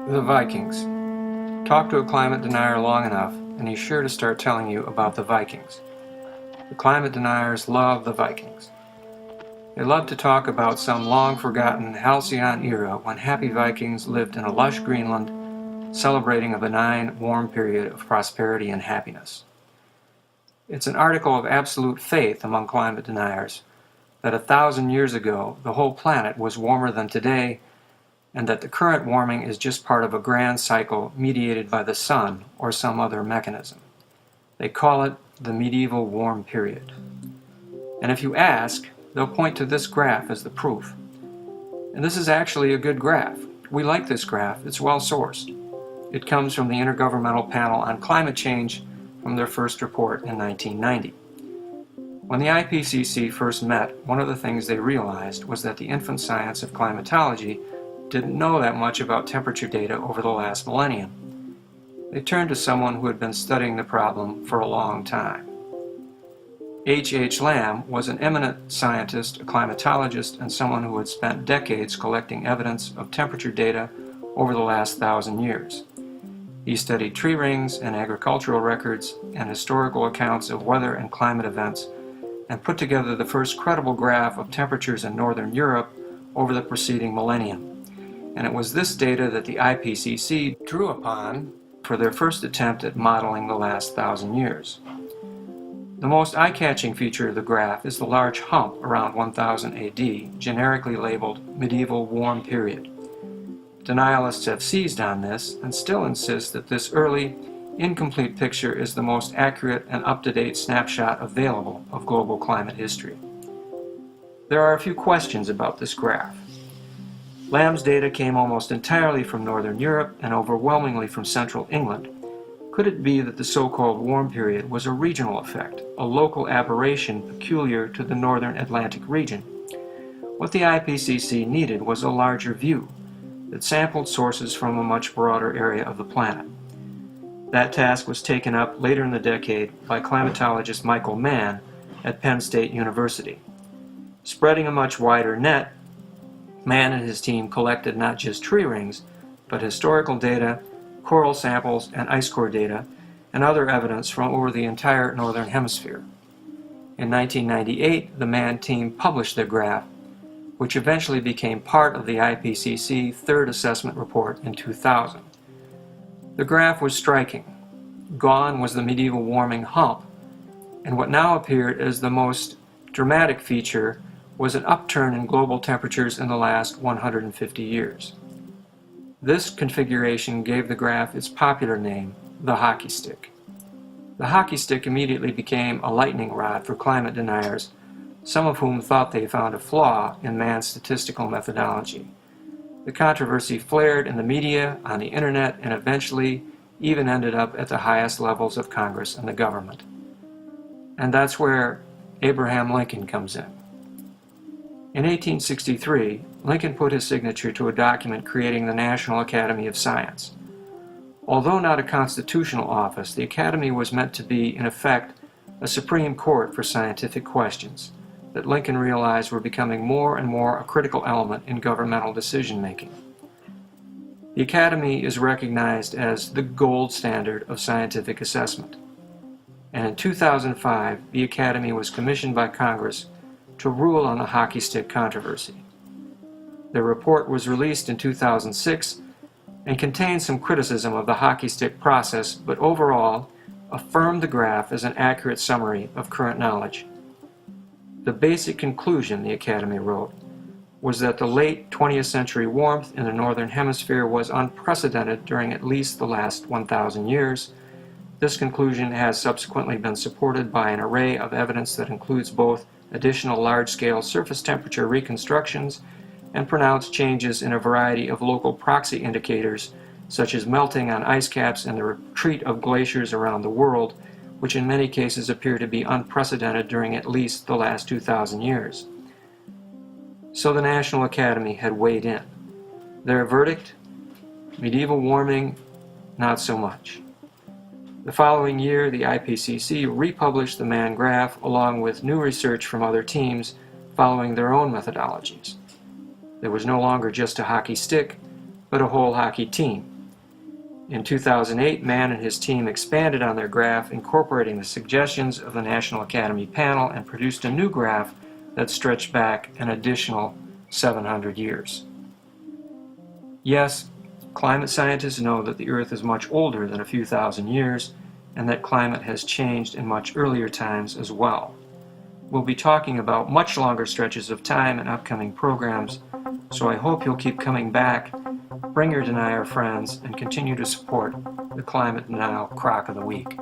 The Vikings. Talk to a climate denier long enough, and he's sure to start telling you about the Vikings. The climate deniers love the Vikings. They love to talk about some long-forgotten halcyon era when happy Vikings lived in a lush Greenland, celebrating a benign, warm period of prosperity and happiness. It's an article of absolute faith among climate deniers that 1,000 years ago the whole planet was warmer than today, and that the current warming is just part of a grand cycle mediated by the sun or some other mechanism. They call it the medieval warm period. And if you ask, they'll point to this graph as the proof. And this is actually a good graph. We like this graph. It's well sourced. It comes from the Intergovernmental Panel on Climate Change from their first report in 1990. When the IPCC first met, one of the things they realized was that the infant science of climatology didn't know that much about temperature data over the last millennium. They turned to someone who had been studying the problem for a long time. H. Lamb was an eminent scientist, a climatologist, and someone who had spent decades collecting evidence of temperature data over the last 1,000 years. He studied tree rings and agricultural records and historical accounts of weather and climate events, and put together the first credible graph of temperatures in northern Europe over the preceding millennium. And it was this data that the IPCC drew upon for their first attempt at modeling the last 1,000 years. The most eye-catching feature of the graph is the large hump around 1000 AD, generically labeled medieval warm period. Denialists have seized on this and still insist that this early, incomplete picture is the most accurate and up-to-date snapshot available of global climate history. There are a few questions about this graph. Lamb's data came almost entirely from northern Europe and overwhelmingly from central England. Could it be that the so-called warm period was a regional effect, a local aberration peculiar to the northern Atlantic region? What the IPCC needed was a larger view that sampled sources from a much broader area of the planet. That task was taken up later in the decade by climatologist Michael Mann at Penn State University. Spreading a much wider net, Mann and his team collected not just tree rings, but historical data, coral samples, and ice core data, and other evidence from over the entire northern hemisphere. In 1998, the Mann team published their graph, which eventually became part of the IPCC third assessment report in 2000. The graph was striking. Gone was the medieval warming hump, and what now appeared as the most dramatic feature was an upturn in global temperatures in the last 150 years. This configuration gave the graph its popular name, the hockey stick. The hockey stick immediately became a lightning rod for climate deniers, some of whom thought they found a flaw in Mann's statistical methodology. The controversy flared in the media, on the internet, and eventually even ended up at the highest levels of Congress and the government. And that's where Abraham Lincoln comes in. In 1863, Lincoln put his signature to a document creating the National Academy of Science. Although not a constitutional office, the Academy was meant to be, in effect, a supreme court for scientific questions that Lincoln realized were becoming more and more a critical element in governmental decision-making. The Academy is recognized as the gold standard of scientific assessment. And in 2005, the Academy was commissioned by Congress to rule on the hockey stick controversy. Their report was released in 2006 and contained some criticism of the hockey stick process, but overall affirmed the graph as an accurate summary of current knowledge. The basic conclusion, the Academy wrote, was that the late 20th century warmth in the northern hemisphere was unprecedented during at least the last 1,000 years. This conclusion has subsequently been supported by an array of evidence that includes both additional large-scale surface temperature reconstructions and pronounced changes in a variety of local proxy indicators, such as melting on ice caps and the retreat of glaciers around the world, which in many cases appear to be unprecedented during at least the last 2,000 years. So the National Academy had weighed in. Their verdict? Medieval warming, not so much. The following year, the IPCC republished the Mann graph along with new research from other teams following their own methodologies. There was no longer just a hockey stick, but a whole hockey team. In 2008, Mann and his team expanded on their graph, incorporating the suggestions of the National Academy panel, and produced a new graph that stretched back an additional 700 years. Yes, climate scientists know that the Earth is much older than a few thousand years, and that climate has changed in much earlier times as well. We'll be talking about much longer stretches of time in upcoming programs, so I hope you'll keep coming back, bring your denier friends, and continue to support the Climate Denial Crock of the Week.